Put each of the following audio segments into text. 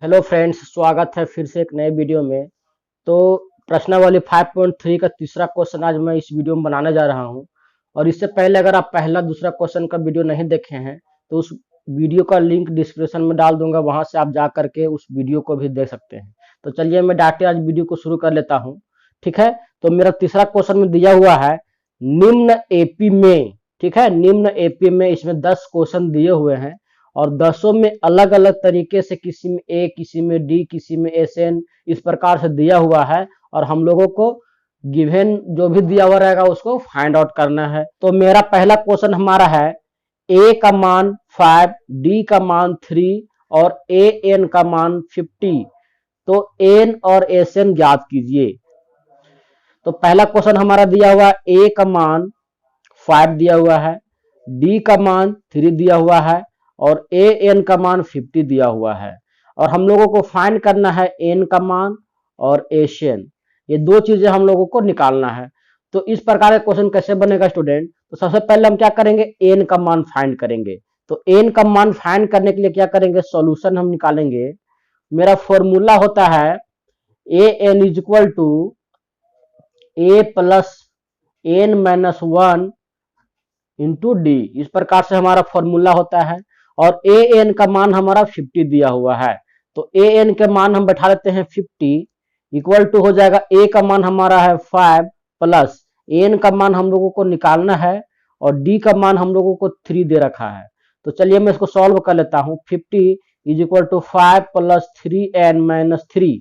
Hello friends, स्वागत है फिर से एक नए वीडियो में। तो प्रश्नावली 5.3 का तीसरा क्वेश्चन आज मैं इस वीडियो में बनाने जा रहा हूं। और इससे पहले अगर आप पहला दूसरा क्वेश्चन का वीडियो नहीं देखे हैं तो उस वीडियो का लिंक डिस्क्रिप्शन में डाल दूंगा, वहां से आप जा करके उस वीडियो को भी देख सकते हैं। तो चलिए मैं डायरेक्ट आज वीडियो को शुरू कर लेता हूँ। ठीक है, तो मेरा तीसरा क्वेश्चन में दिया हुआ है निम्न एपी में। ठीक है, निम्न एपी में इसमें 10 क्वेश्चन दिए हुए हैं और दसों में अलग अलग तरीके से, किसी में ए, किसी में डी, किसी में एसएन, इस प्रकार से दिया हुआ है। और हम लोगों को गिवन जो भी दिया हुआ रहेगा उसको फाइंड आउट करना है। तो मेरा पहला क्वेश्चन हमारा है ए का मान 5, डी का मान 3 और ए एन का मान 50। तो एन और एस एन ज्ञात कीजिए। तो पहला क्वेश्चन हमारा दिया हुआ ए का मान 5 दिया हुआ है, डी का मान 3 दिया हुआ है और ए एन का मान 50 दिया हुआ है। और हम लोगों को फाइंड करना है एन का मान और एशियन, ये दो चीजें हम लोगों को निकालना है। तो इस प्रकार का क्वेश्चन कैसे बनेगा स्टूडेंट? तो सबसे पहले हम क्या करेंगे, एन का मान फाइंड करेंगे। तो एन का मान फाइंड करने के लिए क्या करेंगे, सॉल्यूशन हम निकालेंगे। मेरा फॉर्मूला होता है A N is equal to A plus N minus 1 into D, इस प्रकार से हमारा फॉर्मूला होता है। और ए एन का मान हमारा 50 दिया हुआ है, तो ए एन के मान हम बैठा लेते हैं 50 इक्वल टू हो जाएगा ए का मान हमारा है 5 प्लस एन का मान हम लोगों को निकालना है और डी का मान हम लोगों को 3 दे रखा है। तो चलिए मैं इसको सॉल्व कर लेता हूँ। 50 is equal to 5 plus 3n minus 3।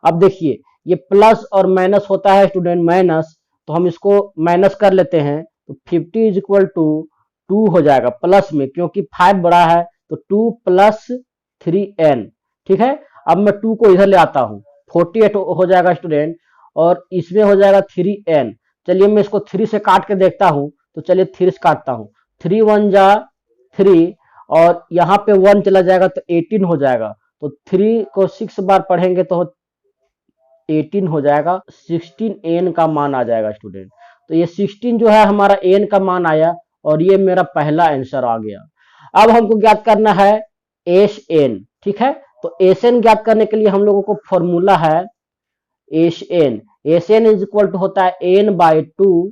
अब देखिए ये प्लस और माइनस होता है स्टूडेंट, माइनस, तो हम इसको माइनस कर लेते हैं। तो 50 इज इक्वल टू 2 हो जाएगा प्लस में, क्योंकि 5 बड़ा है तो 2 प्लस 3n। ठीक है, अब मैं 2 को इधर ले आता हूँ, 48 हो जाएगा स्टूडेंट, और इसमें हो जाएगा 3n। चलिए मैं इसको 3 से काट के देखता हूँ। तो चलिए 3 से काटता हूँ, 3 1 जा 3 और यहाँ पे 1 चला जाएगा तो 18 हो जाएगा। तो 3 को 6 बार पढ़ेंगे तो 18 हो जाएगा, 16n का मान आ जाएगा स्टूडेंट। तो ये 16 जो है हमारा n का मान आया और ये मेरा पहला आंसर आ गया। अब हमको ज्ञात करना है एस एन। ठीक है, तो एस एन ज्ञात करने के लिए हम लोगों को फॉर्मूला है s n. S n is equal to होता है n by 2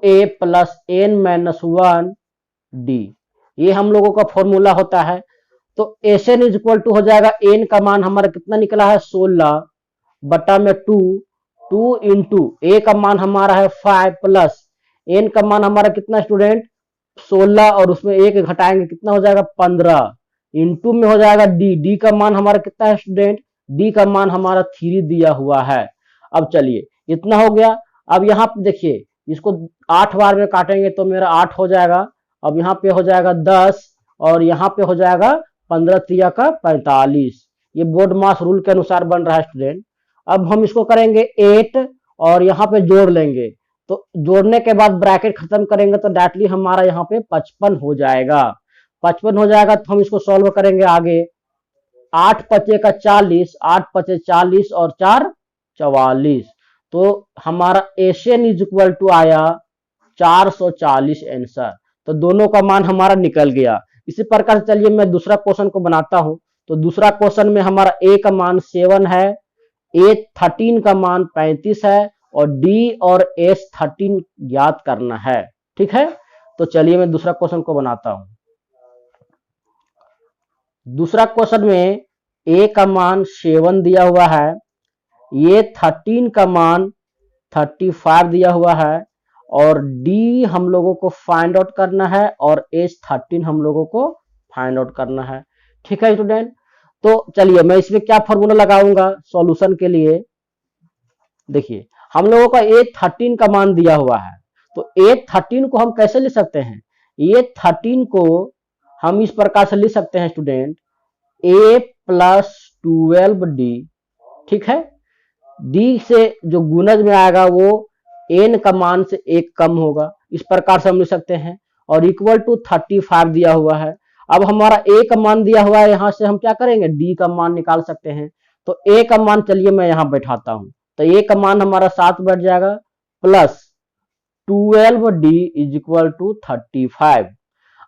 a plus N minus 1 d, ये हम लोगों का फॉर्मूला होता है। तो s n is equal to हो जाएगा, एन का मान हमारा कितना निकला है 16 बटा में 2 इंटू ए का मान हमारा है 5 प्लस एन का मान हमारा कितना स्टूडेंट 16 और उसमें एक घटाएंगे कितना हो जाएगा 15 इंटू में हो जाएगा डी का मान हमारा कितना है स्टूडेंट, डी का मान हमारा 3 दिया हुआ है। अब चलिए इतना हो गया। अब यहाँ पे देखिए इसको 8 बार में काटेंगे तो मेरा 8 हो जाएगा। अब यहाँ पे हो जाएगा 10 और यहाँ पे हो जाएगा 15 तिया का 45। ये बोर्ड मास रूल के अनुसार बन रहा है स्टूडेंट। अब हम इसको करेंगे 8 और यहाँ पे जोड़ लेंगे। तो जोड़ने के बाद ब्रैकेट खत्म करेंगे तो डायरेक्टली हमारा यहाँ पे 55 हो जाएगा। 55 हो जाएगा तो हम इसको सॉल्व करेंगे आगे। 8 पचे का 40, 8 पचे 40 और 4 44। तो हमारा एशियन इज इक्वल टू आया 440 आंसर। तो दोनों का मान हमारा निकल गया। इसी प्रकार से चलिए मैं दूसरा क्वेश्चन को बनाता हूं। तो दूसरा क्वेश्चन में हमारा ए का मान 7 है, ए 13 का मान 35 है और डी और एस 13 ज्ञात करना है। ठीक है, तो चलिए मैं दूसरा क्वेश्चन को बनाता हूं। दूसरा क्वेश्चन में ए का मान 7 दिया हुआ है, ये 13 का मान 35 दिया हुआ है और डी हम लोगों को फाइंड आउट करना है और एच 13 हम लोगों को फाइंड आउट करना है। ठीक है स्टूडेंट, तो चलिए मैं इसमें क्या फॉर्मूला लगाऊंगा सॉल्यूशन के लिए। देखिए हम लोगों का ए 13 का मान दिया हुआ है, तो ए 13 को हम कैसे लिख सकते हैं, ए 13 को हम इस प्रकार से लिख सकते हैं स्टूडेंट, ए प्लस 12 डी। ठीक है, डी से जो गुणज में आएगा वो एन का मान से एक कम होगा, इस प्रकार से हम लिख सकते हैं। और इक्वल टू 35 दिया हुआ है। अब हमारा ए का मान दिया हुआ है, यहां से हम क्या करेंगे डी का मान निकाल सकते हैं। तो ए का मान चलिए मैं यहां बैठाता हूं, तो ए का मान हमारा 7 बैठ जाएगा plus 12 d is equal to 35।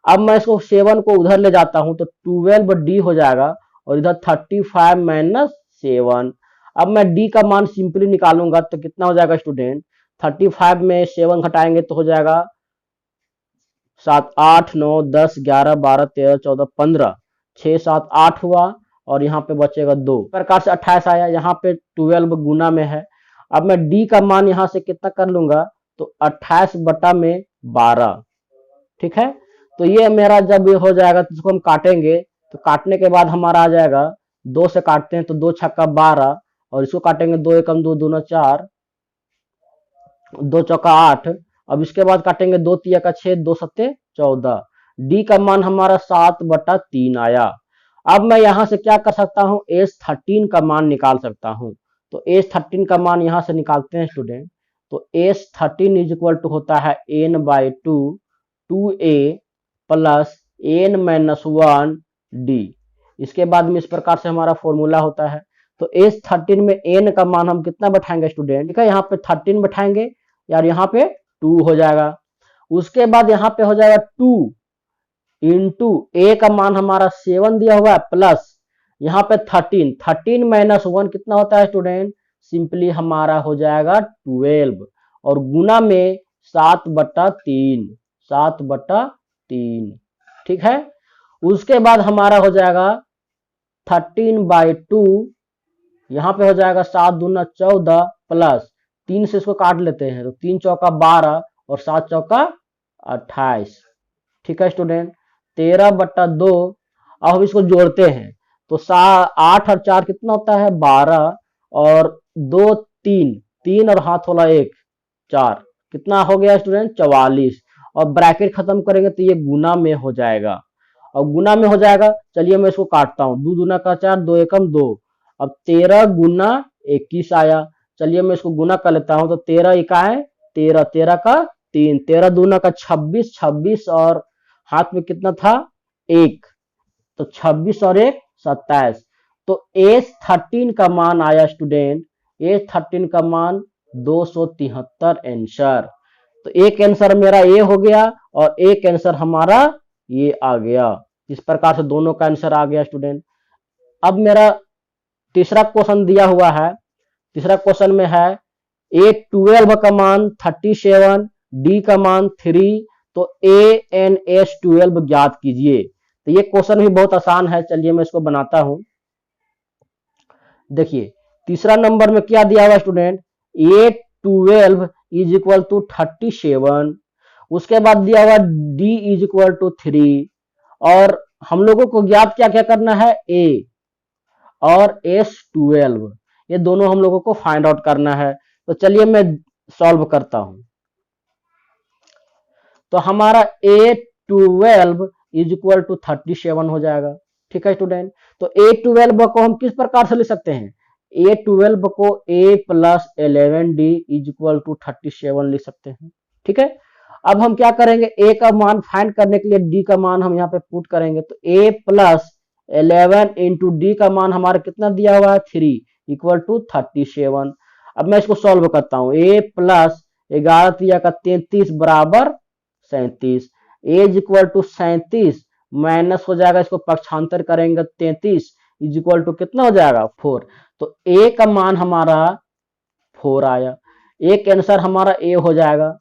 अब मैं इसको 7 को उधर ले जाता हूं तो 12D हो जाएगा और इधर 35 माइनस 7। अब मैं D का मान सिंपली निकालूंगा तो कितना हो जाएगा स्टूडेंट, 35 में 7 घटाएंगे तो हो जाएगा 7, 8, 9, 10, 11, 12, 13, 14, 15, 6, 7, 8 हुआ और यहाँ पे बचेगा 2। प्रकार से 28 आया, यहाँ पे 12 गुना में है। अब मैं D का मान यहाँ से कितना कर लूंगा तो 28 बटा में 12। ठीक है, तो ये मेरा जब ये हो जाएगा तो इसको हम काटेंगे, तो काटने के बाद हमारा आ जाएगा 2 से काटते हैं तो 2 छक्का 12 और इसको काटेंगे 2 एकम 2 दूना 4, 2 चौका 8। अब इसके बाद काटेंगे 2 तिया का 6, 2 सत्ते 14। डी का मान हमारा 7/3 आया। अब मैं यहां से क्या कर सकता हूं, S13 का मान निकाल सकता हूं। तो S13 का मान यहां से निकालते हैं स्टूडेंट। तो S13 इज इक्वल टू होता है n/2 2a प्लस n-1d। इसके बाद में इस प्रकार से हमारा फॉर्मूला होता है। तो S13 में n का मान हम कितना बैठाएंगे स्टूडेंट, ठीक है, यहाँ पे 13 बैठाएंगे यार, यहाँ पे 2 हो जाएगा। उसके बाद यहाँ पे हो जाएगा 2 इंटू a का मान हमारा 7 दिया हुआ है प्लस यहाँ पे 13 माइनस 1 कितना होता है स्टूडेंट, सिंपली हमारा हो जाएगा 12 और गुना में 7/3। ठीक है, उसके बाद हमारा हो जाएगा 13/2, यहाँ पे हो जाएगा 7 दूना 14 प्लस 3 से इसको काट लेते हैं तो 3 चौका 12 और 7 चौका 28। ठीक है स्टूडेंट, 13/2। अब हम इसको जोड़ते हैं तो 8 और 4 कितना होता है 12 और 2 3 और हाथ वाला 1 4, कितना हो गया स्टूडेंट 44। और ब्रैकेट खत्म करेंगे तो ये गुना में हो जाएगा और गुना में हो जाएगा। चलिए मैं इसको काटता हूँ, 2 दूना का 4, 2 एकम 2। अब 13 गुना 21 आया। चलिए मैं इसको गुना कर लेता हूँ तो 13 इकाएं 13, 13 का 3, 13 दूना का 26, 26 और हाथ में कितना था 1, तो 26 और 1 27। तो S13 का मान आया स्टूडेंट, S13 का मान 273 आंसर। तो एक आंसर मेरा ये हो गया और एक आंसर हमारा ये आ गया। इस प्रकार से दोनों का आंसर आ गया स्टूडेंट। अब मेरा तीसरा क्वेश्चन दिया हुआ है। तीसरा क्वेश्चन में है A12 का मान 37, D का मान 3, तो AnS12 ज्ञात कीजिए। तो ये क्वेश्चन भी बहुत आसान है, चलिए मैं इसको बनाता हूं। देखिए तीसरा नंबर में क्या दिया हुआ student, A12 is equal to 37। उसके बाद दिया हुआ D इज इक्वल टू 3 और हम लोगों को ज्ञात क्या क्या करना है, A और S12, ये दोनों हम लोगों को फाइंड आउट करना है। तो चलिए मैं सॉल्व करता हूं। तो हमारा A12 इज इक्वल टू 37 हो जाएगा। ठीक है स्टूडेंट, तो A12 को हम किस प्रकार से लिख सकते हैं, A12 को A plus 11D is equal to 37 लिख सकते हैं। ठीक है, अब हम क्या करेंगे, A का मान फाइंड करने के लिए D का मान हम यहाँ पे पुट करेंगे। तो A प्लस 11 इंटू D का मान हमारा कितना दिया हुआ है 3 इक्वल टू 37। अब मैं इसको सॉल्व करता हूँ। A प्लस 11 तिया का 33 बराबर 37, A is equal to 37 minus हो जाएगा, इसको पक्षांतर करेंगे 33 इज इक्वल टू कितना हो जाएगा 4। तो A का मान हमारा 4 आया। एक आंसर हमारा A हो जाएगा,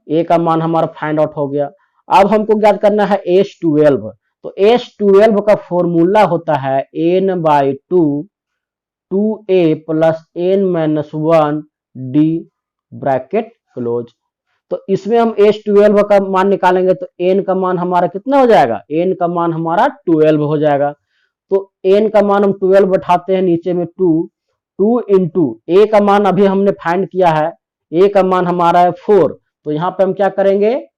A का मान हमारा फाइंड आउट हो गया। अब हमको ज्ञात करना है S12। तो S12 का फॉर्मूला होता है n/2 2a plus n-1d bracket close. तो इसमें हम S12 का मान निकालेंगे तो n का मान हमारा कितना हो जाएगा, n का मान हमारा 12 हो जाएगा। तो n का मान हम 12 बैठाते हैं, नीचे में 2 इंटू a का मान अभी हमने फाइंड किया है, a का मान हमारा है 4, तो यहाँ पे हम क्या करेंगे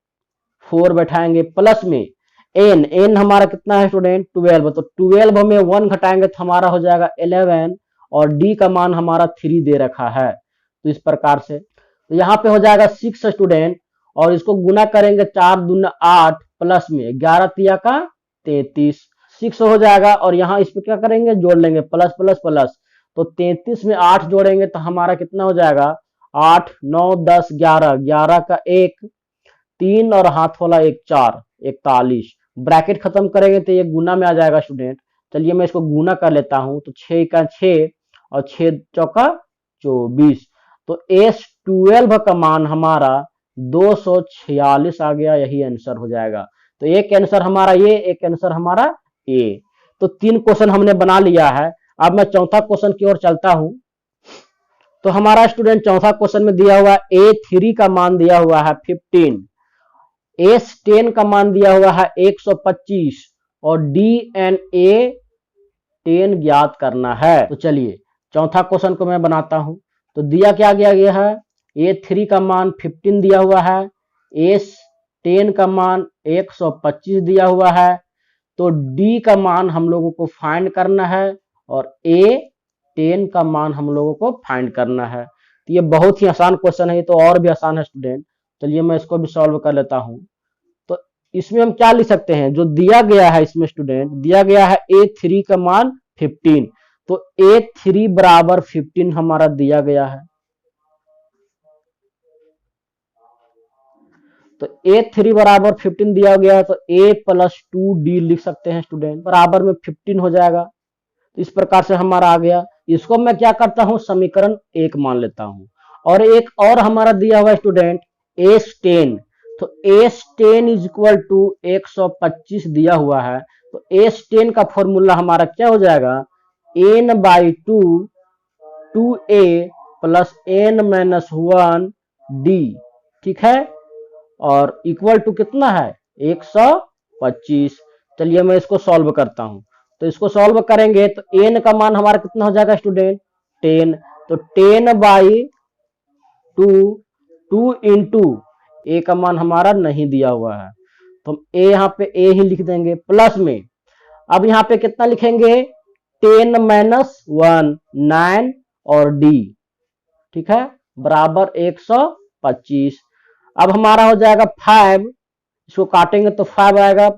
4 बैठाएंगे प्लस में n हमारा कितना है स्टूडेंट 12, तो 12 में 1 घटाएंगे तो हमारा हो जाएगा 11 और d का मान हमारा 3 दे रखा है। तो इस प्रकार से तो यहाँ पे हो जाएगा 6 स्टूडेंट और इसको गुना करेंगे 4 दूना 8 प्लस में 11 तिया का 33, 6 हो जाएगा और यहाँ इस पे क्या करेंगे जोड़ लेंगे प्लस प्लस प्लस। तो 33 में 8 जोड़ेंगे तो हमारा कितना हो जाएगा 8 9 10 11, 11 का 1 3 और हाथ वाला 1 4, 41। ब्रैकेट खत्म करेंगे तो ये गुना में आ जाएगा स्टूडेंट। चलिए मैं इसको गुना कर लेता हूं, तो 6 का 6 और 6 चौका 24। तो S12 का मान हमारा 246 आ गया, यही आंसर हो जाएगा। तो एक आंसर हमारा ये, एक आंसर हमारा ए। तो 3 क्वेश्चन हमने बना लिया है। अब मैं चौथा क्वेश्चन की ओर चलता हूं। तो हमारा स्टूडेंट चौथा क्वेश्चन में दिया हुआ A3 का मान दिया हुआ है 15, S10 का मान दिया हुआ है 125 और DNA10 ज्ञात करना है। तो चलिए चौथा क्वेश्चन को मैं बनाता हूं। तो दिया क्या गया है, A3 का मान 15 दिया हुआ है, S10 का मान 125 दिया हुआ है, तो D का मान हम लोगों को फाइंड करना है और A10 का मान हम लोगों को फाइंड करना है। तो ये बहुत ही आसान क्वेश्चन है, ये तो और भी आसान है स्टूडेंट। चलिए मैं इसको भी सॉल्व कर लेता हूं। तो इसमें हम क्या लिख सकते हैं, जो दिया गया है इसमें स्टूडेंट, दिया गया है A3 का मान 15, तो A3 बराबर 15 हमारा दिया गया है। तो A3 बराबर 15 दिया गया है, तो A प्लस 2D लिख सकते हैं स्टूडेंट, बराबर में 15 हो जाएगा। तो इस प्रकार से हमारा आ गया। इसको मैं क्या करता हूं, समीकरण 1 मान लेता हूं। और एक और हमारा दिया हुआ स्टूडेंट S10, तो S10 इज इक्वल टू 125 दिया हुआ है। तो S10 का फॉर्मूला हमारा क्या हो जाएगा, n/2 2a प्लस n-1d, ठीक है, और इक्वल टू कितना है 125। चलिए मैं इसको सॉल्व करता हूं। तो इसको सॉल्व करेंगे तो n का मान हमारा कितना हो जाएगा स्टूडेंट 10, तो 10/2 2 इंटू ए का मान हमारा नहीं दिया हुआ है, तो हम ए यहाँ पे ए ही लिख देंगे प्लस में। अब यहाँ पे कितना लिखेंगे 10-1 9 और d, ठीक है, बराबर 125। अब हमारा हो जाएगा 5, इसको काटेंगे तो 5 आएगा,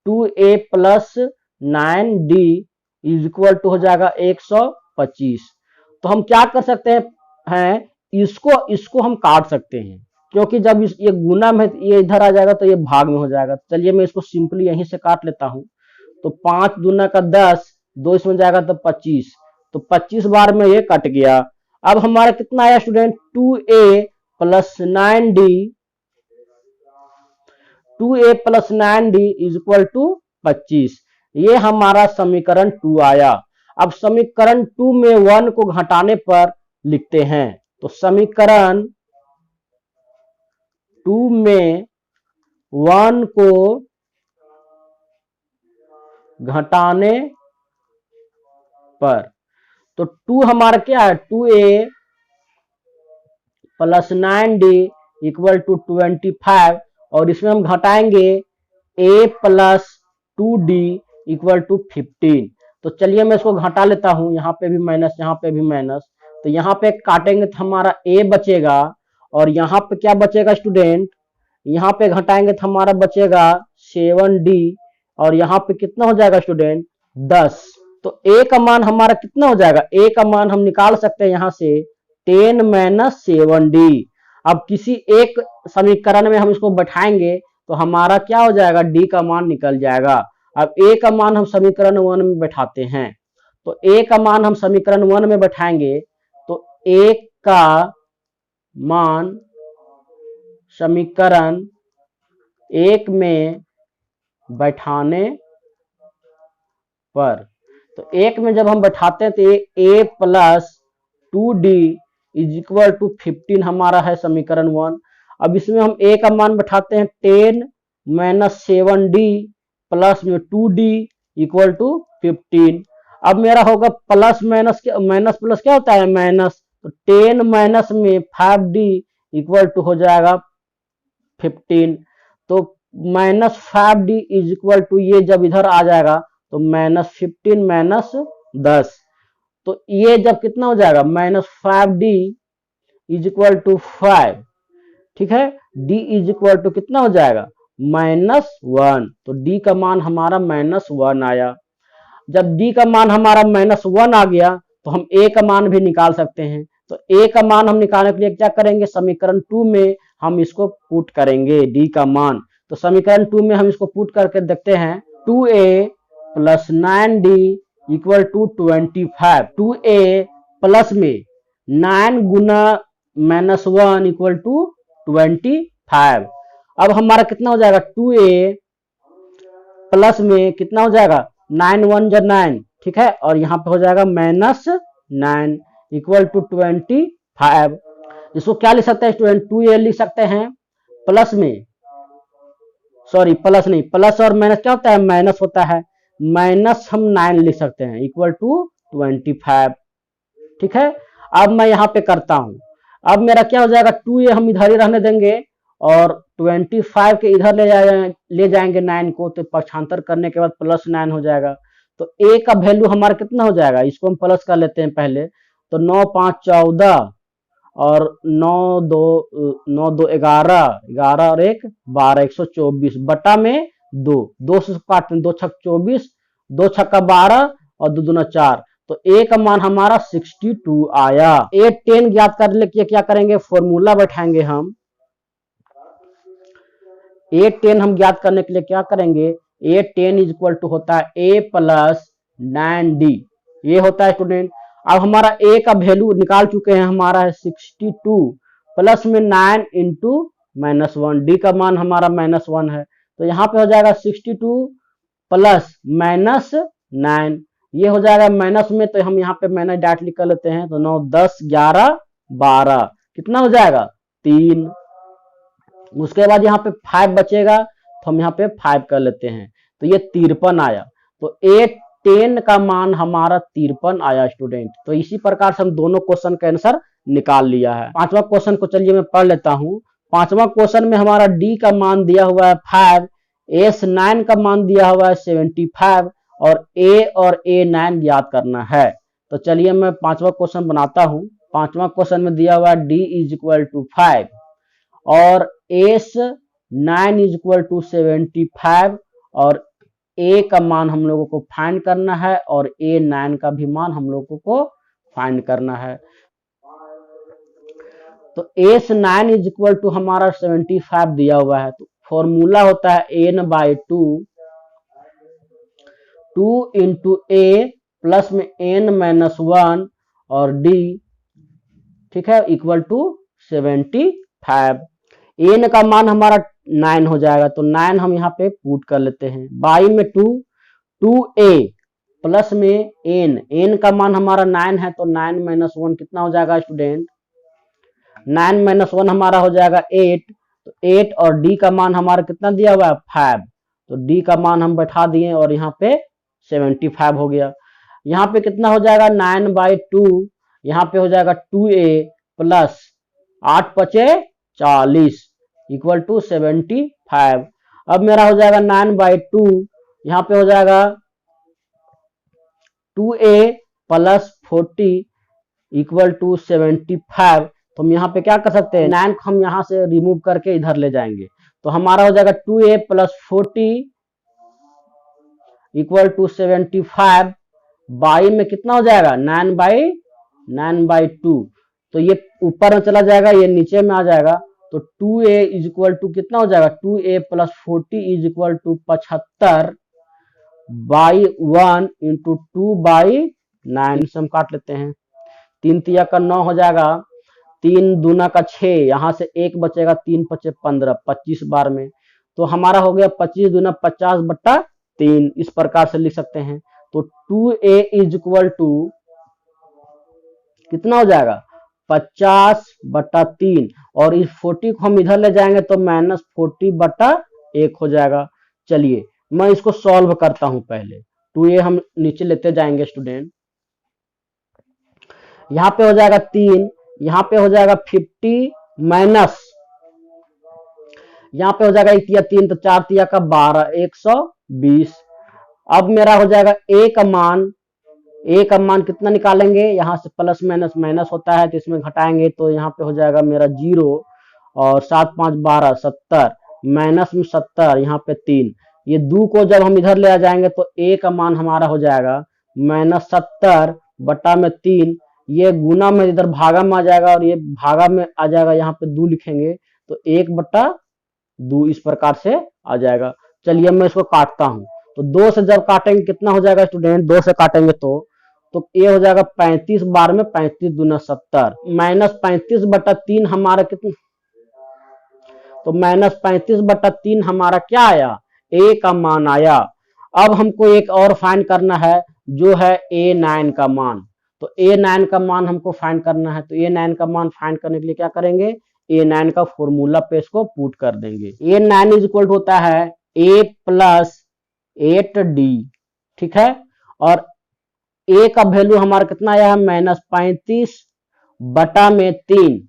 2a plus 9d is equal to हो जाएगा 125। तो हम क्या कर सकते हैं, इसको हम काट सकते हैं, क्योंकि जब ये गुना में ये इधर आ जाएगा तो ये भाग में हो जाएगा। चलिए मैं इसको सिंपली यहीं से काट लेता हूं। तो 5 दूना का 10, 2 इसमें जाएगा तो 25, तो 25 बार में ये कट गया। अब हमारा कितना आया student 2a plus 9d, 2a plus 9d is equal to 25। ये हमारा समीकरण 2 आया। अब समीकरण 2 में 1 को घटाने पर लिखते हैं। तो समीकरण 2 में 1 को घटाने पर, तो 2 हमारा क्या है 2a plus 9d equal to 25, और इसमें हम घटाएंगे a plus 2d equal to 15। तो चलिए मैं इसको घटा लेता हूं, यहाँ पे भी माइनस, यहाँ पे भी माइनस, तो यहाँ पे काटेंगे तो हमारा a बचेगा, और यहाँ पे क्या बचेगा स्टूडेंट, यहाँ पे घटाएंगे तो हमारा बचेगा 7d, और यहाँ पे कितना हो जाएगा स्टूडेंट 10। तो a का मान हमारा कितना हो जाएगा, a का मान हम निकाल सकते हैं यहाँ से 10-7d। अब किसी एक समीकरण में हम इसको बैठाएंगे तो हमारा क्या हो जाएगा d का मान निकल जाएगा। अब a का मान हम समीकरण 1 में बैठाते हैं, तो a का मान हम समीकरण 1 में बैठाएंगे तो a का मान समीकरण 1 में बैठाने पर, तो 1 में जब हम बैठाते हैं तो a plus 2d is equal to 15 हमारा है समीकरण 1। अब इसमें हम a का मान बैठाते हैं 10-7d प्लस में 2d इक्वल टू 15। अब मेरा होगा प्लस माइनस, माइनस प्लस क्या होता है माइनस, तो 10 माइनस में 5d इक्वल टू हो जाएगा 15। तो minus 5d is equal to, ये जब इधर आ जाएगा तो -15 माइनस 10, तो ये जब कितना हो जाएगा -5d इज इक्वल टू 5, ठीक है, d इज इक्वल टू कितना हो जाएगा -1, तो d का मान हमारा -1 आया। जब d का मान हमारा -1 आ गया तो हम a का मान भी निकाल सकते हैं। तो a का मान हम निकालने के लिए क्या करेंगे, समीकरण 2 में हम इसको पुट करेंगे d का मान। तो समीकरण 2 में हम इसको पुट करके देखते हैं 2a plus 9d equal to 25। 2a plus में 9 गुना -1 इक्वल टू 25। अब हमारा कितना हो जाएगा 2a प्लस में कितना हो जाएगा 9 1 जा 9, ठीक है, और यहाँ पे हो जाएगा -9 इक्वल टू 25। इसको क्या लिख सकते हैं स्टूडेंट 2a लिख सकते हैं प्लस में, सॉरी प्लस नहीं, प्लस और माइनस क्या होता है माइनस होता है, माइनस हम 9 लिख सकते हैं इक्वल टू 25, ठीक है। अब मैं यहाँ पे करता हूं, अब मेरा क्या हो जाएगा 2a हम इधर ही रहने देंगे और 25 के इधर ले जाएंगे 9 को, तो पक्षांतर करने के बाद +9 हो जाएगा। तो a का वैल्यू हमारा कितना हो जाएगा, इसको हम प्लस कर लेते हैं पहले, तो 9 5 14 और 9 2 11, 11 और 1 12, 124 बटा में 2 से काटते हैं, 2 छक 24, 2 छक्का 12 और 2 दूना 4, तो a का मान हमारा 62 आया। A10 ज्ञात करने के लिए क्या करेंगे, फॉर्मूला बैठाएंगे हम। A10 हम ज्ञात करने के लिए क्या करेंगे, A10 इज इक्वल टू होता है a प्लस 9d, ये होता है स्टूडेंट। अब हमारा a का वैल्यू निकाल चुके हैं, हमारा है 62 प्लस में 9 इंटू -1, d का मान हमारा -1 है, तो यहाँ पे हो जाएगा 62 प्लस -9, ये हो जाएगा माइनस में, तो हम यहाँ पे माइनस डायरेक्ट लिख लेते हैं, तो 9 10 11 12 कितना हो जाएगा 3, उसके बाद यहाँ पे 5 बचेगा, तो हम यहाँ पे 5 कर लेते हैं, तो ये 53 आया। तो A10 का मान हमारा 53 आया स्टूडेंट। तो इसी प्रकार से हम दोनों क्वेश्चन का आंसर निकाल लिया है। पांचवा क्वेश्चन को चलिए मैं पढ़ लेता हूँ। पांचवा क्वेश्चन में हमारा D का मान दिया हुआ है 5, S9 का मान दिया हुआ है 75 और A और A9 ज्ञात करना है। तो चलिए मैं पांचवा क्वेश्चन बनाता हूँ। पांचवा क्वेश्चन में दिया हुआ है D इज इक्वल टू 5 और S9 इज इक्वल टू 75 और A का मान हम लोगों को फाइंड करना है और A9 का भी मान हम लोगों को फाइंड करना है। तो S9 इज इक्वल टू हमारा 75 दिया हुआ है, तो फॉर्मूला होता है n/2, 2 इंटू A प्लस में n-1 और D, ठीक है, इक्वल टू 75। n का मान हमारा 9 हो जाएगा, तो 9 हम यहाँ पे पुट कर लेते हैं। बाई में 2a प्लस में n का मान हमारा 9 है, तो 9 - 1 कितना हो जाएगा स्टूडेंट, 9 - 1 हमारा हो जाएगा 8, तो 8 और d का मान हमारा कितना दिया हुआ है 5, तो d का मान हम बैठा दिए और यहाँ पे 75 हो गया। यहाँ पे कितना हो जाएगा 9/2, यहाँ पे हो जाएगा 2a प्लस 8 × 5 = 40 इक्वल टू 75। अब मेरा हो जाएगा 9/2, यहाँ पे हो जाएगा 2a प्लस 40 इक्वल टू 75। तो हम यहाँ पे क्या कर सकते हैं, 9 को हम यहाँ से रिमूव करके इधर ले जाएंगे, तो हमारा हो जाएगा 2a plus 40 equal to 75। By में कितना हो जाएगा 9/2, तो ये ऊपर में चला जाएगा, ये नीचे में आ जाएगा, तो 2a इज इक्वल टू कितना हो जाएगा 2a plus 40 is equal to 75/1 into 2/9 से हम काट लेते हैं। 3 तिया का 9 हो जाएगा, 3 दूना का 6, यहाँ से 1 बचेगा, 3 × 5 = 15, 25 बार में, तो हमारा हो गया 25 दूना 50/3, इस प्रकार से लिख सकते हैं। तो 2a इज इक्वल टू कितना हो जाएगा 50/3 और इस 40 को हम इधर ले जाएंगे तो -40/1 हो जाएगा। चलिए मैं इसको सॉल्व करता हूं। पहले 2a हम नीचे लेते जाएंगे स्टूडेंट, यहाँ पे हो जाएगा 3, यहाँ पे हो जाएगा 50 माइनस, यहाँ पे हो जाएगा 1 तिया 3, तो 4 तिया का 12, 120। अब मेरा हो जाएगा a का मान कितना निकालेंगे, यहाँ से प्लस माइनस माइनस होता है, तो इसमें घटाएंगे, तो यहाँ पे हो जाएगा मेरा 0 और 7 5 12 70 माइनस में 70, यहाँ पे 3, ये 2 को जब हम इधर ले आ जाएंगे तो a का मान हमारा हो जाएगा -70/3, ये गुना में इधर भागा में आ जाएगा और ये भागा में आ जाएगा, यहाँ पे 2 लिखेंगे, तो 1/3 2 इस प्रकार से आ जाएगा। चलिए मैं इसको काटता हूं। तो 2 से जब काटेंगे कितना हो जाएगा स्टूडेंट, 2 से काटेंगे तो ये हो जाएगा 35 बार में 35 दूना 70 -35/3 हमारा कितना, तो -35/3 हमारा क्या आया, ए का मान आया। अब हमको एक और फाइंड करना है जो है A9 का मान। तो A9 का मान हमको फाइंड करना है। तो A9 का मान फाइंड करने के लिए क्या करेंगे, A9 का फॉर्मूला पे इसको पुट कर देंगे। A9 इज इक्वल होता है A + 8D, ठीक है। और A का वैल्यू हमारा कितना आया है, -35/3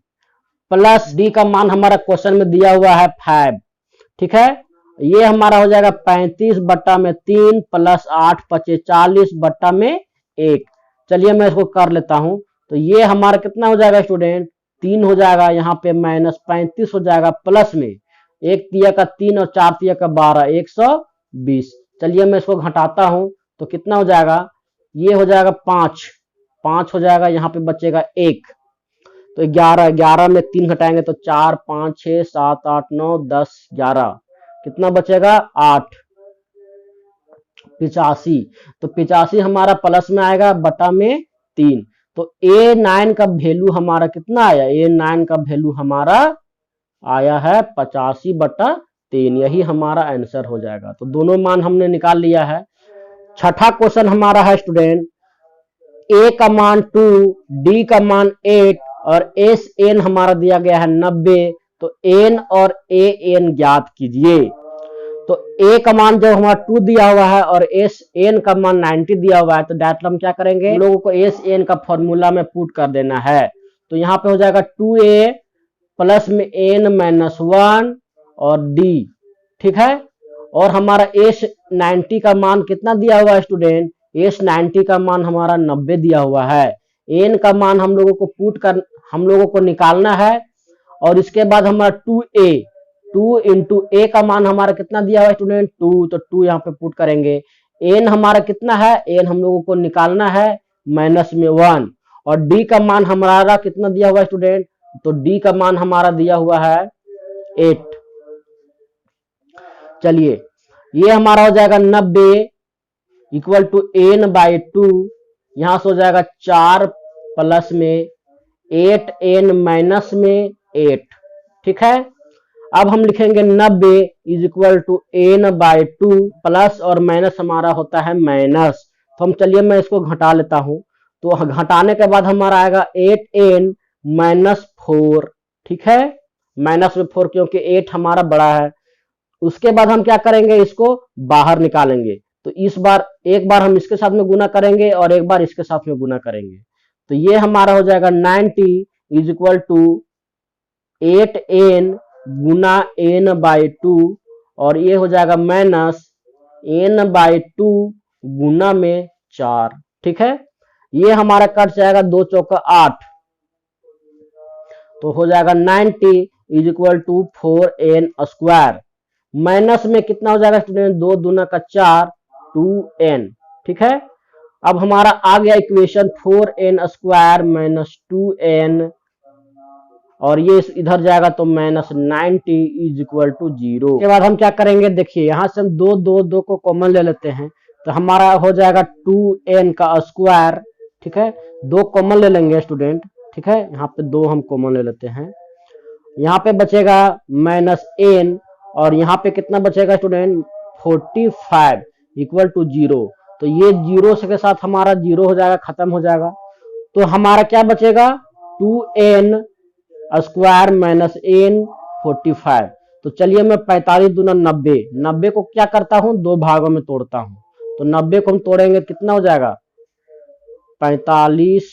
प्लस D का मान हमारा क्वेश्चन में दिया हुआ है 5, ठीक है। ये हमारा हो जाएगा 35/3 प्लस 8 × 40/1। चलिए मैं इसको कर लेता हूं। तो ये हमारा कितना हो जाएगा स्टूडेंट, 3 हो जाएगा। यहाँ पे -35 हो जाएगा प्लस में 1 तिया का 3 और 4 तिया का 12, 120। चलिए मैं इसको घटाता हूं तो कितना हो जाएगा, ये हो जाएगा 5 हो जाएगा। यहाँ पे बचेगा 1, तो 11 में 3 घटाएंगे तो 4 5 6 7 8 9 10 11, कितना बचेगा 8, 85। तो 85 हमारा प्लस में आएगा बटा में 3। तो A9 का वैल्यू हमारा कितना आया, A9 का वैल्यू हमारा आया है 85/3। यही हमारा आंसर हो जाएगा। तो दोनों मान हमने निकाल लिया है। छठा क्वेश्चन हमारा है स्टूडेंट, A का मान 2, D का मान 8 और SN हमारा दिया गया है 90। तो N और AN ज्ञात कीजिए। तो A का मान जब हमारा 2 दिया हुआ है और SN का मान 90 दिया हुआ है, तो डायरेक्ट हम क्या करेंगे, हम लोगों को SN का फॉर्मूला में पुट कर देना है। तो यहाँ पे हो जाएगा 2A प्लस में N-1 और D, ठीक है। और हमारा S90 का मान कितना दिया हुआ है स्टूडेंट, S90 का मान हमारा 90 दिया हुआ है। N का मान हम लोगों को निकालना है। और इसके बाद हमारा 2A, 2 × A का मान हमारा कितना दिया हुआ है स्टूडेंट, 2। तो 2 यहाँ पे पुट करेंगे। N हमारा कितना है, N हम लोगों को निकालना है -1। और D का मान हमारा कितना दिया हुआ है स्टूडेंट, तो D का मान हमारा दिया हुआ है 8। चलिए ये हमारा हो जाएगा 90 = N/2। यहां से हो जाएगा 4 प्लस में 8N माइनस में 8, ठीक है। अब हम लिखेंगे 90 = N/2 प्लस और माइनस हमारा होता है माइनस। तो हम चलिए मैं इसको घटा लेता हूं। तो घटाने के बाद हमारा आएगा 8N - 4, ठीक है। -4 क्योंकि 8 हमारा बड़ा है। उसके बाद हम क्या करेंगे, इसको बाहर निकालेंगे। तो इस बार एक बार हम इसके साथ में गुना करेंगे और एक बार इसके साथ में गुना करेंगे। तो ये हमारा हो जाएगा 90 = 8N गुना N/2 और ये हो जाएगा -N/2 गुना में 4, ठीक है। ये हमारा कट जाएगा 2 चौका 8। तो हो जाएगा 90 = 4N²। माइनस में कितना हो जाएगा स्टूडेंट, 2 दूना का 4, 2N, ठीक है। अब हमारा आ गया इक्वेशन 4N² - 2N और ये इधर जाएगा तो -90 = 0। उसके बाद हम क्या करेंगे, देखिए यहां से हम 2 को कॉमन ले लेते हैं। तो हमारा हो जाएगा 2N का स्क्वायर, ठीक है। 2 कॉमन ले लेंगे स्टूडेंट, ठीक है। यहाँ पे 2 हम कॉमन ले लेते हैं। यहाँ पे बचेगा -N और यहाँ पे कितना बचेगा स्टूडेंट, 45 = 0। तो ये 0 के साथ हमारा 0 हो जाएगा, खत्म हो जाएगा। तो हमारा क्या बचेगा, 2N² - N 45। तो चलिए मैं 45 दूना 90 को क्या करता हूं, 2 भागों में तोड़ता हूं। तो 90 को हम तोड़ेंगे कितना हो जाएगा, 45,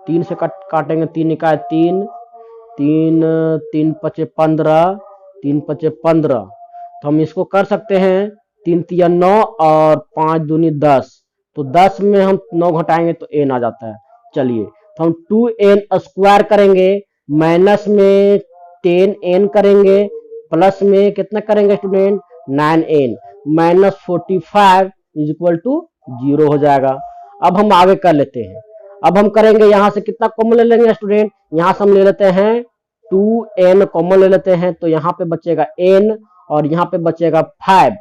3 से काटेंगे, 3 निकाय 3, 3 3 × 5 = 15, 3 × 5 = 15। तो हम इसको कर सकते हैं 3 × 3 = 9 और 5 दूनी 10। तो 10 में हम 9 घटाएंगे तो N आ जाता है। चलिए तो हम 2N² करेंगे, माइनस में 10N करेंगे, प्लस में कितना करेंगे स्टूडेंट, 9N -45 = 0 हो जाएगा। अब हम आगे कर लेते हैं। अब हम करेंगे, यहां से कितना कॉमन ले लेंगे स्टूडेंट, यहां से हम ले लेते हैं 2n कॉमन ले लेते हैं तो यहाँ पे बचेगा n और यहाँ पे बचेगा 5।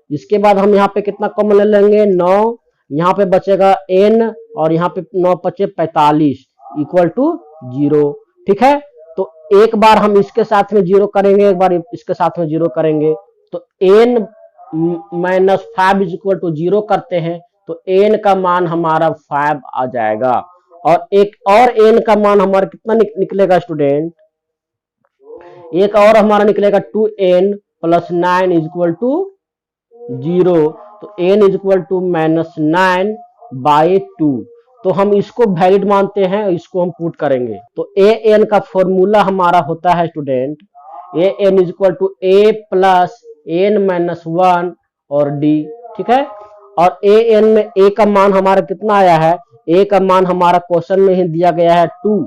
इसके बाद हम यहाँ पे कितना कॉमन ले लेंगे 9, यहाँ पे बचेगा n और यहाँ पे 9 बचे 45 इक्वल टू 0। ठीक है, तो एक बार हम इसके साथ में 0 करेंगे, एक बार इसके साथ में 0 करेंगे, तो n minus 5 is equal to 0 करते हैं तो n का मान हमारा 5 आ जाएगा। और एक और n का मान हमारा कितना निकलेगा स्टूडेंट, एक और हमारा निकलेगा 2n plus 9 is equal to 0। तो n is equal to minus 9 by 2। तो हम इसको वैलिड मानते हैं, इसको हम पुट करेंगे। तो an का फॉर्मूला हमारा होता है student an is equal to a plus n minus 1 और d। ठीक है, और an में a का मान हमारा कितना आया है, a का मान हमारा क्वेश्चन में ही दिया गया है 2।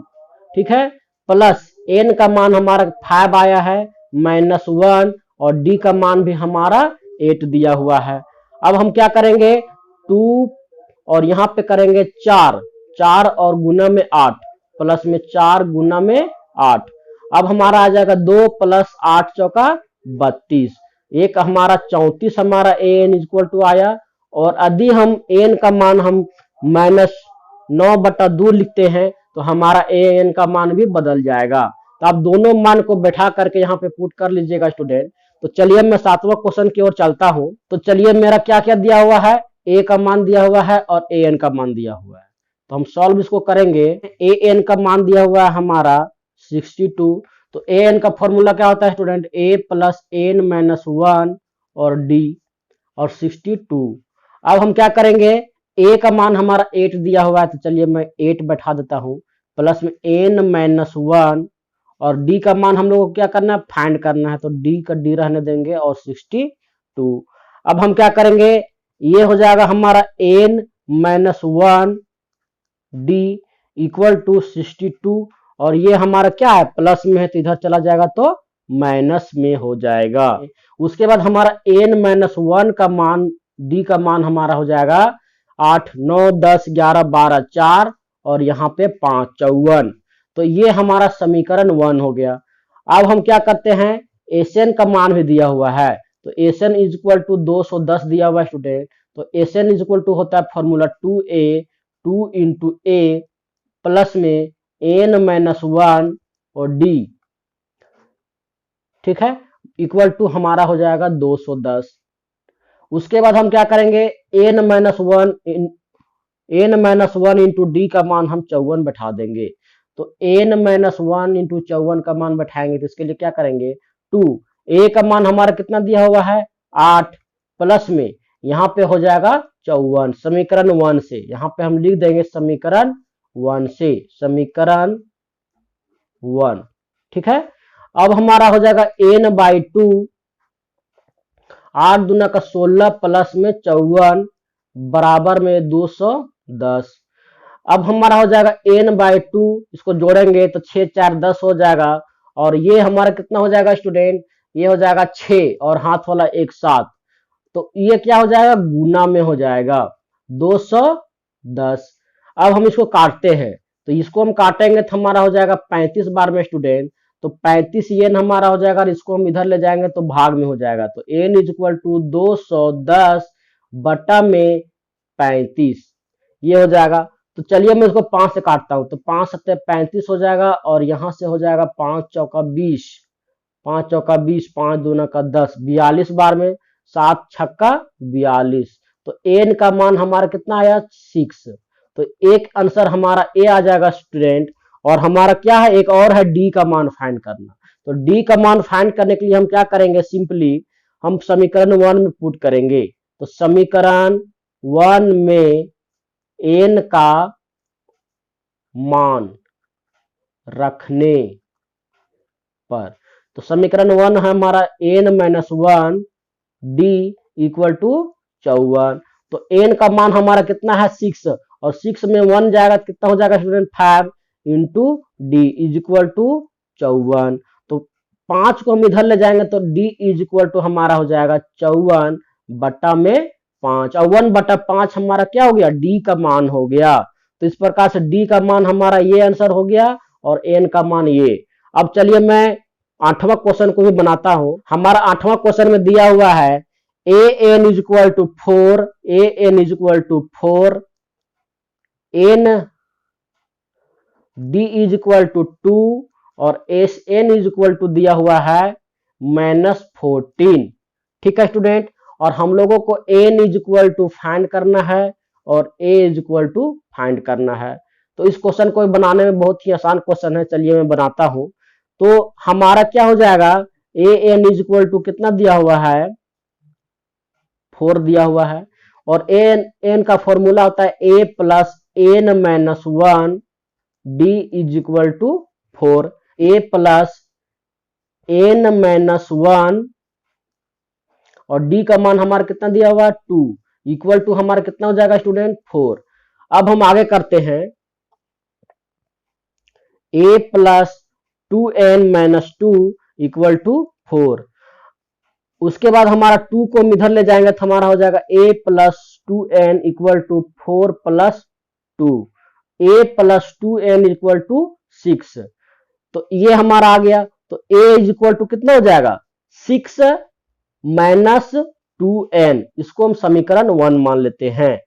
ठीक है, प्लस n का मान हमारा 5 आया है माइनस 1 और d का मान भी हमारा 8 दिया हुआ है। अब हम क्या करेंगे 2 और यहाँ पे करेंगे 4 और गुना में 8 प्लस में 4 गुना में 8। अब हमारा आ जाएगा 2 प्लस 8 चौका 32, एक हमारा 34 हमारा an इक्वल टू आया। और यदि हम n का मान हम माइनस 9/2 लिखते हैं तो हमारा an का मान भी बदल जाएगा। तो आप दोनों मान को बैठा करके यहाँ पे पुट कर लीजिएगा स्टूडेंट। तो चलिए मैं 7वां क्वेश्चन की ओर चलता हूँ। तो चलिए मेरा क्या क्या दिया हुआ है, a का मान दिया हुआ है और an का मान दिया हुआ है। तो हम सॉल्व इसको करेंगे। an का मान दिया हुआ है हमारा 62। तो an का फॉर्मूला क्या होता है student, a plus n minus 1 और d और 62। अब हम क्या करेंगे, a का मान हमारा 8 दिया हुआ है तो चलिए मैं 8 बैठा देता हूँ, प्लस में n माइनस 1 और d का मान हम लोग को क्या करना है, फाइंड करना है। तो d का d रहने देंगे और 62। अब हम क्या करेंगे, ये हो जाएगा हमारा n minus 1 d equal to 62 और ये हमारा क्या है प्लस में है तो इधर चला जाएगा तो माइनस में हो जाएगा। उसके बाद हमारा n माइनस 1 का मान d का मान हमारा हो जाएगा 8 9 10 11 12 4 और यहाँ पे 5 54। तो ये हमारा समीकरण 1 हो गया। अब हम क्या करते हैं, एसएन का मान भी दिया हुआ है तो एसएन इज इक्वल टू 210 दिया हुआ है स्टूडेंट। तो एसएन इज इक्वल टू होता है formula 2a 2 into a plus में n माइनस 1 और d। ठीक है, इक्वल टू हमारा हो जाएगा 210। उसके बाद हम क्या करेंगे, n माइनस 1 इंटू डी का मान हम 54 बैठा देंगे। तो n माइनस 1 इंटू 54 का मान बैठाएंगे तो इसके लिए क्या करेंगे 2, a का मान हमारा कितना दिया हुआ है 8 प्लस में यहाँ पे हो जाएगा 54 समीकरण 1 से। यहाँ पे हम लिख देंगे समीकरण 1 से, समीकरण 1। ठीक है, अब हमारा हो जाएगा n बाई 2 8 दूना का 16 प्लस में 54 बराबर में 210। अब हमारा हो जाएगा n बाई 2, इसको जोड़ेंगे तो 6 4 10 हो जाएगा और ये हमारा कितना हो जाएगा स्टूडेंट, ये हो जाएगा 6 और हाथ वाला एक 7। तो ये क्या हो जाएगा गुना में हो जाएगा 210। अब हम इसको काटते हैं तो इसको हम काटेंगे तो हमारा हो जाएगा 35 बार में स्टूडेंट। तो 35 ये हमारा हो जाएगा और इसको हम इधर ले जाएंगे तो भाग में हो जाएगा। तो n इज इक्वल टू 210 बटा में 35 ये हो जाएगा। तो चलिए मैं इसको 5 से काटता हूं तो 5 सत्ते 35 हो जाएगा और यहां से हो जाएगा 5 चौका 20 5 चौका 20 5 दूना का 10 42 बार में 7 छक्का 42। तो n का मान हमारा कितना आया 6। तो एक आंसर हमारा ए आ जाएगा स्टूडेंट। और हमारा क्या है, एक और है डी का मान फाइंड करना। तो डी का मान फाइंड करने के लिए हम क्या करेंगे, सिंपली हम समीकरण 1 में पुट करेंगे। तो समीकरण 1 में n का मान रखने पर, तो समीकरण 1 है हमारा n minus 1 d equal to 54। तो n का मान हमारा कितना है 6 और 6 में 1 जाएगा तो कितना हो जाएगा student 5 into d is equal to 54। तो 5 को हम इधर ले जाएंगे तो d इज इक्वल टू हमारा हो जाएगा 54 बटा में 5 और 1 बटा 5 हमारा क्या हो गया d का मान हो गया। तो इस प्रकार से d का मान हमारा ये आंसर हो गया और n का मान ये। अब चलिए मैं 8वां क्वेश्चन को भी बनाता हूं। हमारा 8वां क्वेश्चन में दिया हुआ है A N is equal to 4, a N is equal to 4, n d is equal to 2 और s n is equal to दिया हुआ है -14। ठीक है स्टूडेंट, और हम लोगों को n is equal to find करना है और a is equal to find करना है। तो इस क्वेश्चन को बनाने में बहुत ही आसान क्वेश्चन है, चलिए मैं बनाता हूं। तो हमारा क्या हो जाएगा, A N is equal to कितना दिया हुआ है, 4 दिया हुआ है, और एन एन का फॉर्मूला होता है a plus N minus 1 d is equal to 4, a plus N minus 1 और डी का मान हमारा कितना दिया हुआ है 2 इक्वल टू हमारा कितना हो जाएगा स्टूडेंट 4। अब हम आगे करते हैं, a plus 2n minus 2 equal to 4। उसके बाद हमारा 2 को हम इधर ले जाएंगे तो हमारा हो जाएगा a plus 2n equal to 4 plus 2, a plus 2n equal to 6। तो ये हमारा आ गया, तो a इज इक्वल टू कितना हो जाएगा 6 माइनस 2n, इसको हम समीकरण 1 मान लेते हैं।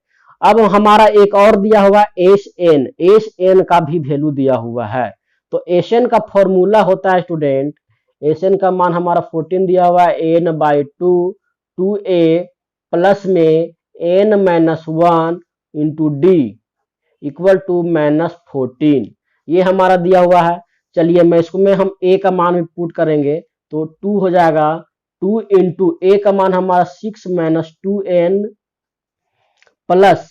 अब हमारा एक और दिया हुआ एस एन का भी वैल्यू दिया हुआ है। तो एस एन का फॉर्मूला होता है स्टूडेंट, एस एन का मान हमारा 14 दिया हुआ है एन बाई 2, 2a प्लस में n minus 1 into d equal to -14, ये हमारा दिया हुआ है। चलिए मैं इसको में हम a का मान भी पुट करेंगे तो 2 हो जाएगा, 2 इंटू ए का मान हमारा 6 माइनस 2n प्लस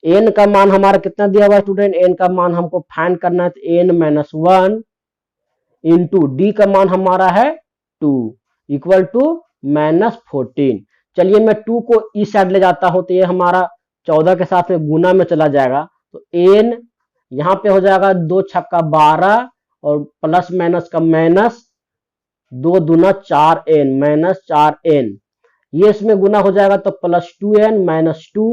n का मान हमारा कितना दिया हुआ है स्टूडेंट, n का मान हमको फाइंड करना है तो n माइनस 1 इंटू डी का मान हमारा है 2 इक्वल टू -14। चलिए मैं 2 को इस साइड ले जाता हूं तो ये हमारा 14 के साथ में गुना में चला जाएगा, तो n यहाँ पे हो जाएगा 2 छक्का 12 और प्लस माइनस का माइनस, 2 दूना 4n माइनस 4n, ये इसमें गुना हो जाएगा तो plus 2n minus 2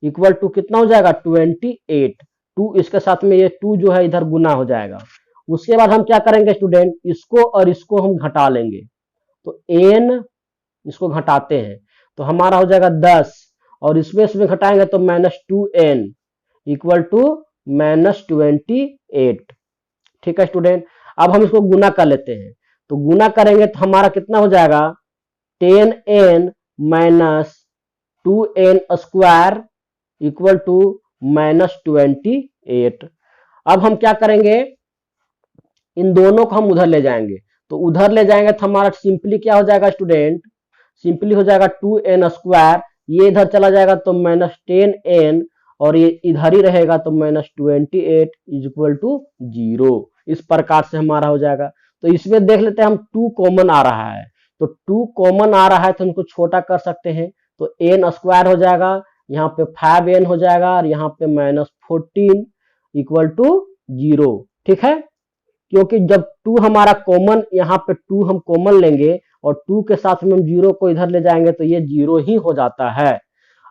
equal to कितना हो जाएगा 28। 2 इसके साथ में ये 2 जो है इधर गुना हो जाएगा। उसके बाद हम क्या करेंगे स्टूडेंट, इसको और इसको हम घटा लेंगे, तो n इसको घटाते हैं तो हमारा हो जाएगा 10 और इसमें घटाएंगे तो -2n इक्वल टू -28। ठीक है स्टूडेंट, अब हम इसको गुना कर लेते हैं, तो गुना करेंगे तो हमारा कितना हो जाएगा 10n minus 2n square equal to -28। अब हम क्या करेंगे, इन दोनों को हम उधर ले जाएंगे, तो उधर ले जाएंगे तो हमारा सिंपली क्या हो जाएगा स्टूडेंट, सिंपली हो जाएगा 2n स्क्वायर, ये इधर चला जाएगा तो -10n और ये इधर ही रहेगा तो -28 इज इक्वल टू 0। इस प्रकार से हमारा हो जाएगा। तो इसमें देख लेते हैं हम 2 कॉमन आ रहा है, तो 2 कॉमन आ रहा है तो उनको छोटा कर सकते हैं, तो n स्क्वायर हो जाएगा, यहाँ पे 5n हो जाएगा और यहाँ पे -14 इक्वल टू 0। ठीक है, क्योंकि जब 2 हमारा कॉमन, यहाँ पे 2 हम कॉमन लेंगे और 2 के साथ में हम 0 को इधर ले जाएंगे तो ये 0 ही हो जाता है।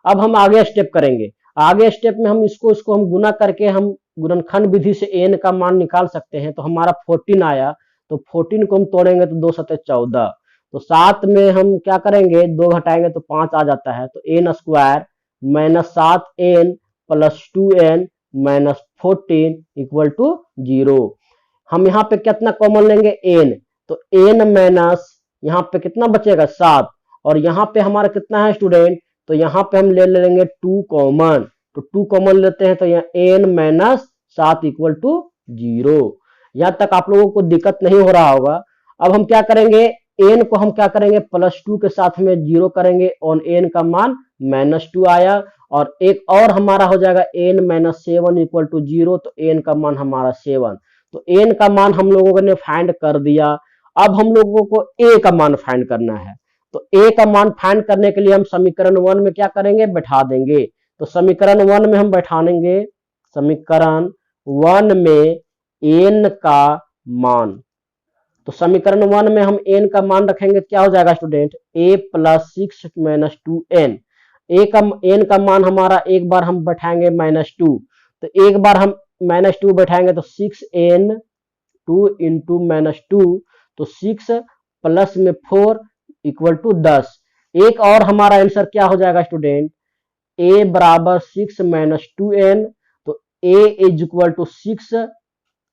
अब हम आगे स्टेप करेंगे, आगे स्टेप में हम इसको हम गुना करके हम गुणनखंड विधि से n का मान निकाल सकते हैं। तो हमारा 14 आया, तो 14 को हम तोड़ेंगे तो 2 सते 14, तो 7 में हम क्या करेंगे 2 घटाएंगे तो 5 आ जाता है, तो n square minus 7n plus 2n minus 14 equal to 0। हम यहाँ पे कितना कॉमन लेंगे n, तो n माइनस यहाँ पे कितना बचेगा 7 और यहाँ पे हमारा कितना है स्टूडेंट, तो यहाँ पे हम ले लेंगे 2 कॉमन, तो 2 कॉमन लेते हैं तो यहाँ n माइनस 7 इक्वल टू 0। यहाँ तक आप लोगों को दिक्कत नहीं हो रहा होगा। अब हम क्या करेंगे, n को हम क्या करेंगे +2 के साथ में 0 करेंगे और n का मान -2 आया, और एक और हमारा हो जाएगा n माइनस 7 इक्वल टू 0, तो n का मान हमारा 7, तो n का मान हम लोगों ने फाइंड कर दिया। अब हम लोगों को a का मान फाइंड करना है, तो a का मान फाइंड करने के लिए हम समीकरण 1 में क्या करेंगे, बैठा देंगे। तो समीकरण 1 में हम बैठाएंगे, समीकरण 1 में n का मान, तो समीकरण 1 में हम n का मान रखेंगे, क्या हो जाएगा student a plus 6 minus 2n। n का मान हमारा एक बार हम बैठाएंगे -2, तो एक बार हम -2 बैठाएंगे तो 6n 2 इंटू -2, तो 6 प्लस में 4 इक्वल टू 10। एक और हमारा आंसर क्या हो जाएगा स्टूडेंट, a बराबर 6 - 2n, तो a is equal to 6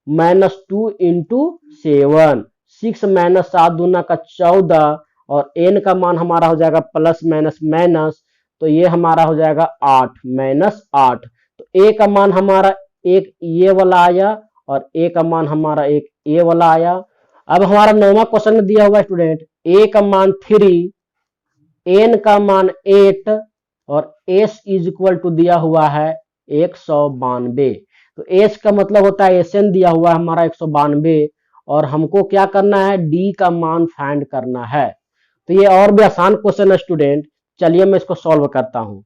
-2 into 7, 6 minus 7 दूना का 14, और n का मान हमारा हो जाएगा प्लस माइनस माइनस, तो ये हमारा हो जाएगा 8 -8। तो a का मान हमारा एक ये वाला आया और a का मान हमारा एक ये वाला आया। अब हमारा 9वां क्वेश्चन में दिया हुआ स्टूडेंट a का मान 3, n का मान 8 और s इज इक्वल टू दिया हुआ है 192। तो s का मतलब होता है Sn दिया हुआ है हमारा 192, और हमको क्या करना है, d का मान फाइंड करना है। तो ये और भी आसान क्वेश्चन है स्टूडेंट, चलिए मैं इसको सॉल्व करता हूं।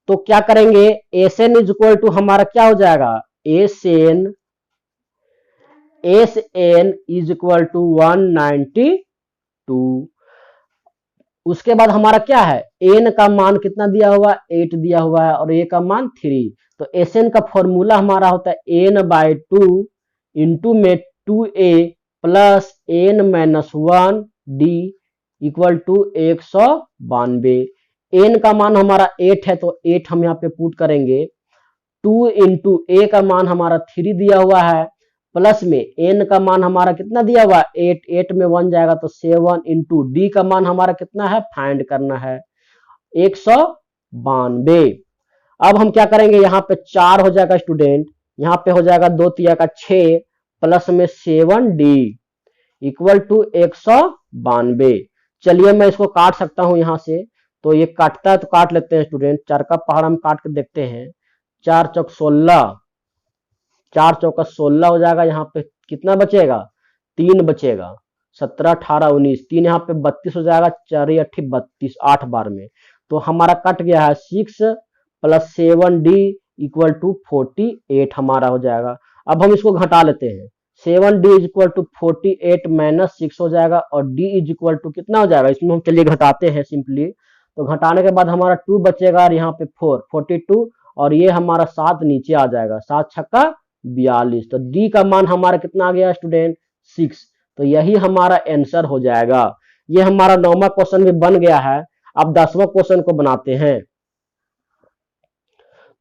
तो क्या करेंगे, Sn इज इक्वल टू हमारा क्या हो जाएगा, Sn इज इक्वल टू 192। उसके बाद हमारा क्या है, n का मान कितना दिया हुआ, 8 दिया हुआ है, और a का मान 3। तो Sn का फॉर्मूला हमारा होता है n/2 इंटू में 2a plus n-1 d equal to 192। n का मान हमारा 8 है, तो 8 हम यहाँ पे पुट करेंगे। 2 इंटू a का मान हमारा 3 दिया हुआ है, प्लस में n का मान हमारा कितना दिया हुआ है 8, 8 में 1 जाएगा तो 7 इंटू d का मान हमारा कितना है, फाइंड करना है 192। अब हम क्या करेंगे, यहाँ पे 4 हो जाएगा स्टूडेंट, यहाँ पे हो जाएगा 2 तिया का 6 प्लस में 7d इक्वल टू 192। चलिए मैं इसको काट सकता हूं यहाँ से, तो ये काटता है तो काट लेते हैं स्टूडेंट। 4 का पहाड़ हम काट के देखते हैं, 4 चौक 16, 4 चौका 16 हो जाएगा। यहाँ पे कितना बचेगा, 3 बचेगा, 17 18 19, 3 यहाँ पे 32 हो जाएगा, 4 8 32, 8 बार में। तो हमारा कट गया है 6 प्लस 7d इक्वल टू 48 हमारा हो जाएगा। अब हम इसको घटा लेते हैं, 7d is equal to 48 minus 6 हो जाएगा, और d इज इक्वल टू कितना हो जाएगा, इसमें हम चलिए घटाते हैं सिंपली। तो घटाने के बाद हमारा 2 बचेगा, और यहाँ पे 4 42, और ये हमारा 7 नीचे आ जाएगा, 7 छक्का 42। तो d का मान हमारा कितना आ गया स्टूडेंट, 6। तो यही हमारा आंसर हो जाएगा। ये हमारा 9वां क्वेश्चन भी बन गया है। अब 10वां क्वेश्चन को बनाते हैं।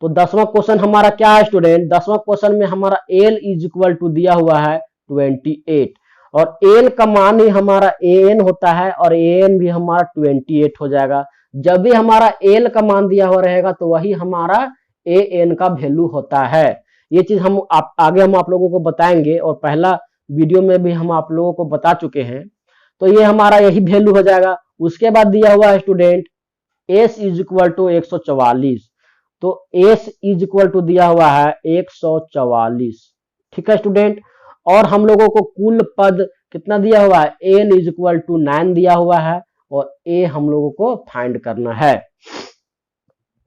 तो 10वां क्वेश्चन हमारा क्या है स्टूडेंट, 10वां क्वेश्चन में हमारा l इज इक्वल टू दिया हुआ है 28, और l का मान ही हमारा an होता है, और an भी हमारा 28 हो जाएगा। जब भी हमारा l का मान दिया हुआ रहेगा तो वही हमारा an का वैल्यू होता है। ये चीज हम आगे हम आप लोगों को बताएंगे, और पहला वीडियो में भी हम आप लोगों को बता चुके हैं। तो ये हमारा यही वैल्यू हो जाएगा। उसके बाद दिया हुआ है student s is equal to 144, तो s इज इक्वल टू दिया हुआ है 144। ठीक है स्टूडेंट, और हम लोगों को कुल पद कितना दिया हुआ है, n इज इक्वल टू 9 दिया हुआ है, और a हम लोगों को फाइंड करना है।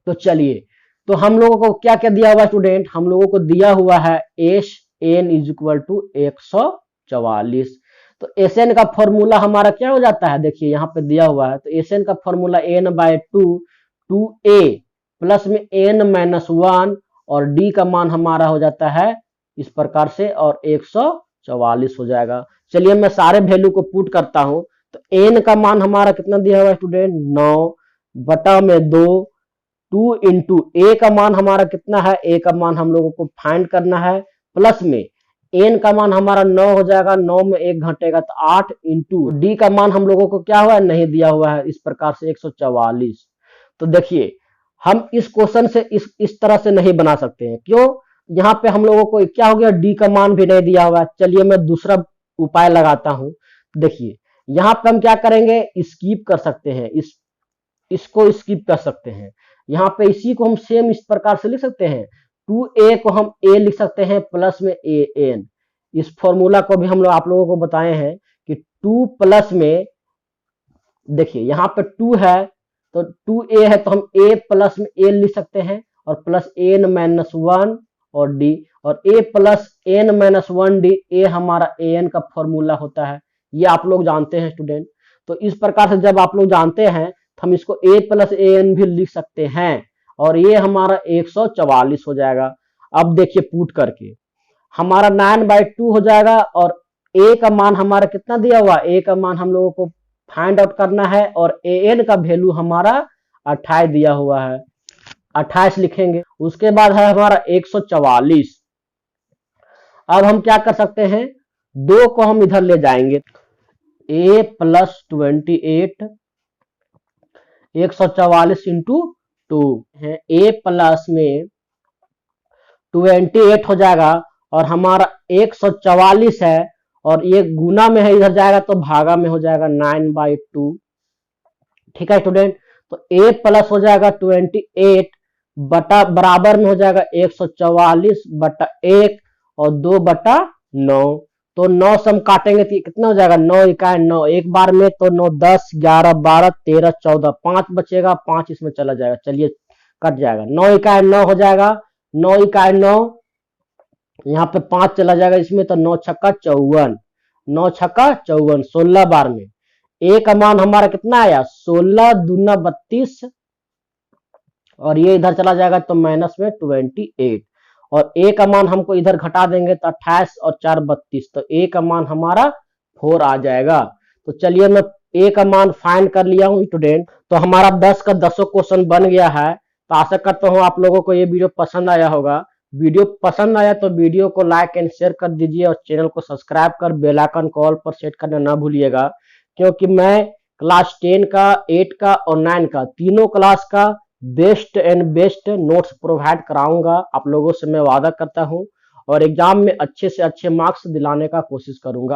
तो चलिए, तो हम लोगों को क्या क्या दिया हुआ स्टूडेंट, हम लोगों को दिया हुआ है n इज इक्वल टू 144। तो Sn का फॉर्मूला हमारा क्या हो जाता है, देखिए यहाँ पे दिया हुआ है। तो Sn का फॉर्मूला n/2 2a प्लस में n-1, और d का मान हमारा हो जाता है इस प्रकार से, और 144 हो जाएगा। चलिए मैं सारे वैल्यू को पुट करता हूं। तो n का मान हमारा कितना दिया हुआ है स्टूडेंट, 9 बटा में 2, 2 इंटू a का मान हमारा कितना है, a का मान हम लोगों को फाइंड करना है, प्लस में n का मान हमारा 9 हो जाएगा, 9 में 1 घटेगा तो 8 इंटू d का मान हम लोगों को क्या हुआ है, नहीं दिया हुआ है, इस प्रकार से 144। तो देखिए हम इस क्वेश्चन से इस तरह से नहीं बना सकते हैं, क्यों, यहाँ पे हम लोगों को क्या हो गया, डी का मान भी नहीं दिया हुआ है। चलिए मैं दूसरा उपाय लगाता हूं। देखिए यहाँ पे हम क्या करेंगे, स्किप कर सकते हैं, इसको स्किप कर सकते हैं। यहाँ पे इसी को हम सेम इस प्रकार से लिख सकते हैं, 2a को हम a लिख सकते हैं प्लस में an। इस फॉर्मूला को भी हम लोग आप लोगों को बताए हैं कि 2 प्लस में, देखिए यहाँ पे 2 है तो 2a है, तो हम a प्लस में a लिख सकते हैं, और प्लस n-1 और d, और a plus n-1 d, a हमारा an का फॉर्मूला होता है, ये आप लोग जानते हैं स्टूडेंट। तो इस प्रकार से जब आप लोग जानते हैं तो हम इसको a प्लस an भी लिख सकते हैं, और ये हमारा 144 हो जाएगा। अब देखिए पुट करके हमारा 9/2 हो जाएगा, और ए का मान हमारा कितना दिया हुआ, ए का मान हम लोगों को फाइंड आउट करना है और ए एन का वैल्यू हमारा 28 दिया हुआ है, 28 लिखेंगे। उसके बाद है हमारा 144। अब हम क्या कर सकते हैं, 2 को हम इधर ले जाएंगे, a प्लस 28 144 इंटू 2 है, a प्लस में 28 हो जाएगा और हमारा 144 है और ये गुना में है, इधर जाएगा तो भागा में हो जाएगा 9/2। ठीक है स्टूडेंट, तो a प्लस हो जाएगा 28 बटा बराबर में हो जाएगा 144 बटा 1 और 2/9। तो 9 से हम काटेंगे तो कितना हो जाएगा, 9 इकाई 9 एक बार में, तो 9 10 11 12 13 14 5 बचेगा, 5 इसमें चला जाएगा, चलिए कट जाएगा, 9 इकाई 9 हो जाएगा, 9 इकाई 9 यहाँ पे 5 चला जाएगा इसमें, तो 9 छक्का 54, 9 छक्का 54, 16 बार में ए का मान हमारा कितना आया, 16 दूना 32 और ये इधर चला जाएगा तो माइनस में 28 और ए का मान हमको इधर घटा देंगे तो 28 और 4 32, तो ए का मान हमारा 4 आ जाएगा। तो चलिए मैं ए का मान फाइंड कर लिया हूँ स्टूडेंट। तो हमारा 10 का 10 क्वेश्चन बन गया है। तो आशा करता हूँ आप लोगों को ये वीडियो पसंद आया होगा। वीडियो पसंद आया तो वीडियो को लाइक एंड शेयर कर दीजिए और चैनल को सब्सक्राइब कर बेल आइकन को ऑल पर सेट करना ना भूलिएगा, क्योंकि मैं क्लास 10 का 8 का और 9 का तीनों क्लास का best and best notes provide कराऊंगा आप लोगों से, मैं वादा करता हूं, और एग्जाम में अच्छे से अच्छे मार्क्स दिलाने का कोशिश करूंगा।